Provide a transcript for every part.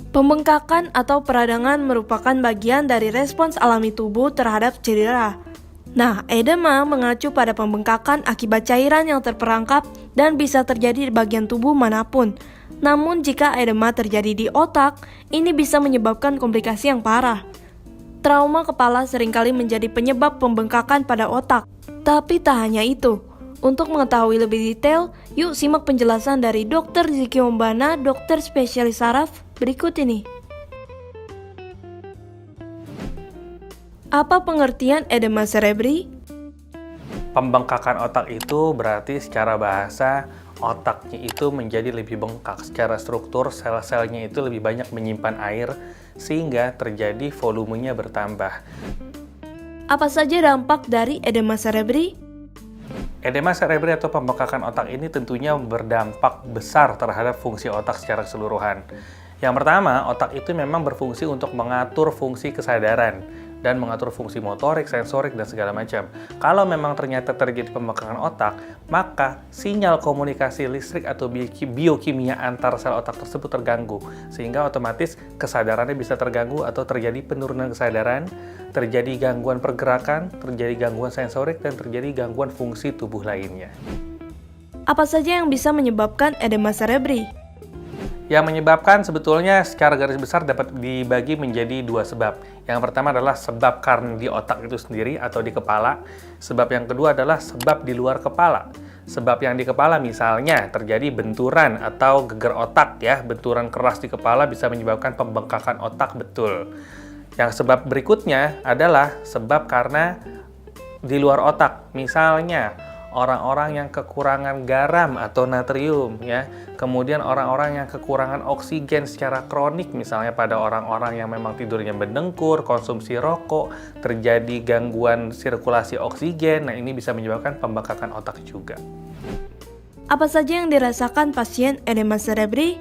Pembengkakan atau peradangan merupakan bagian dari respons alami tubuh terhadap cedera. Nah, edema mengacu pada pembengkakan akibat cairan yang terperangkap dan bisa terjadi di bagian tubuh manapun. Namun, jika edema terjadi di otak, ini bisa menyebabkan komplikasi yang parah. Trauma kepala seringkali menjadi penyebab pembengkakan pada otak. Tapi tak hanya itu. Untuk mengetahui lebih detail, yuk simak penjelasan dari Dr. Ziki Ombana, dokter spesialis saraf, berikut ini. Apa pengertian edema cerebri? Pembengkakan otak itu berarti secara bahasa otaknya itu menjadi lebih bengkak. Secara struktur sel-selnya itu lebih banyak menyimpan air sehingga terjadi volumenya bertambah. Apa saja dampak dari edema cerebri? Edema cerebri atau pembengkakan otak ini tentunya berdampak besar terhadap fungsi otak secara keseluruhan. Yang pertama, otak itu memang berfungsi untuk mengatur fungsi kesadaran dan mengatur fungsi motorik, sensorik, dan segala macam. Kalau memang ternyata terjadi pembengkakan otak, maka sinyal komunikasi listrik atau biokimia antar sel otak tersebut terganggu, sehingga otomatis kesadarannya bisa terganggu atau terjadi penurunan kesadaran, terjadi gangguan pergerakan, terjadi gangguan sensorik, dan terjadi gangguan fungsi tubuh lainnya. Apa saja yang bisa menyebabkan edema cerebri? Yang menyebabkan sebetulnya secara garis besar dapat dibagi menjadi dua sebab. Yang pertama adalah sebab karena di otak itu sendiri atau di kepala. Sebab yang kedua adalah sebab di luar kepala. Sebab yang di kepala misalnya terjadi benturan atau geger otak ya. Benturan keras di kepala bisa menyebabkan pembengkakan otak, betul. Yang sebab berikutnya adalah sebab karena di luar otak. Misalnya orang-orang yang kekurangan garam atau natrium ya. Kemudian orang-orang yang kekurangan oksigen secara kronik, misalnya pada orang-orang yang memang tidurnya mendengkur, konsumsi rokok, terjadi gangguan sirkulasi oksigen. Nah, ini bisa menyebabkan pembengkakan otak juga. Apa saja yang dirasakan pasien edema cerebri?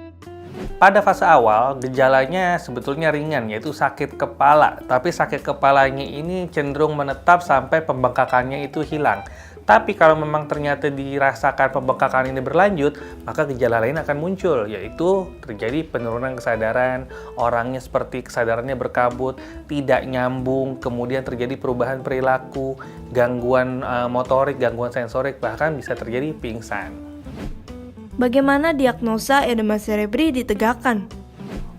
Pada fase awal, gejalanya sebetulnya ringan, yaitu sakit kepala. Tapi sakit kepalanya ini cenderung menetap sampai pembengkakannya itu hilang. Tapi kalau memang ternyata dirasakan pembengkakan ini berlanjut, maka gejala lain akan muncul, yaitu terjadi penurunan kesadaran, orangnya seperti kesadarannya berkabut, tidak nyambung, kemudian terjadi perubahan perilaku, gangguan motorik, gangguan sensorik, bahkan bisa terjadi pingsan. Bagaimana diagnosa edema cerebri ditegakkan?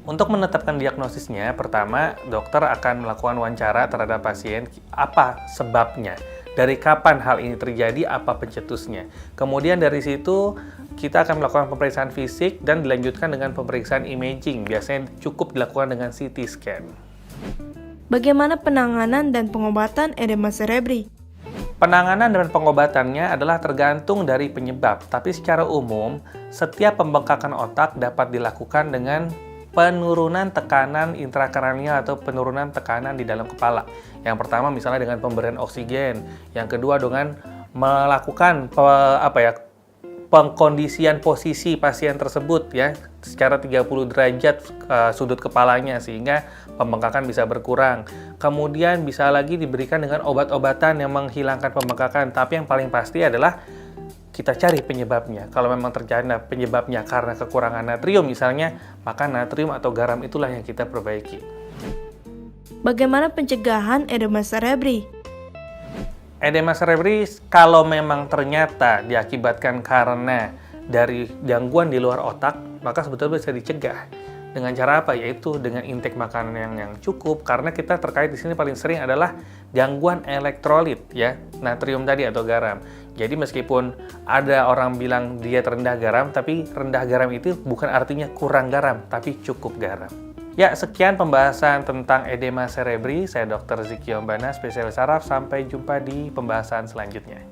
Untuk menetapkan diagnosisnya, pertama dokter akan melakukan wawancara terhadap pasien, apa sebabnya, dari kapan hal ini terjadi, apa pencetusnya. Kemudian dari situ kita akan melakukan pemeriksaan fisik dan dilanjutkan dengan pemeriksaan imaging, biasanya cukup dilakukan dengan CT scan. Bagaimana penanganan dan pengobatan edema cerebri? Penanganan dan pengobatannya adalah tergantung dari penyebab, tapi secara umum, setiap pembengkakan otak dapat dilakukan dengan penurunan tekanan intrakranial atau penurunan tekanan di dalam kepala. Yang pertama misalnya dengan pemberian oksigen, yang kedua dengan melakukan pengkondisian posisi pasien tersebut ya secara 30 derajat sudut kepalanya sehingga pembengkakan bisa berkurang. Kemudian bisa lagi diberikan dengan obat-obatan yang menghilangkan pembengkakan, tapi yang paling pasti adalah kita cari penyebabnya. Kalau memang terjadi penyebabnya karena kekurangan natrium misalnya, maka natrium atau garam itulah yang kita perbaiki. Bagaimana pencegahan edema cerebri? Edema cerebri kalau memang ternyata diakibatkan karena dari gangguan di luar otak, maka sebetulnya bisa dicegah. Dengan cara apa? Yaitu dengan intake makanan yang cukup, karena kita terkait di sini paling sering adalah gangguan elektrolit ya, natrium tadi atau garam. Jadi meskipun ada orang bilang diet rendah garam, tapi rendah garam itu bukan artinya kurang garam, tapi cukup garam. Ya, sekian pembahasan tentang edema cerebri. Saya Dr. Ziki Ombana, spesialis saraf. Sampai jumpa di pembahasan selanjutnya.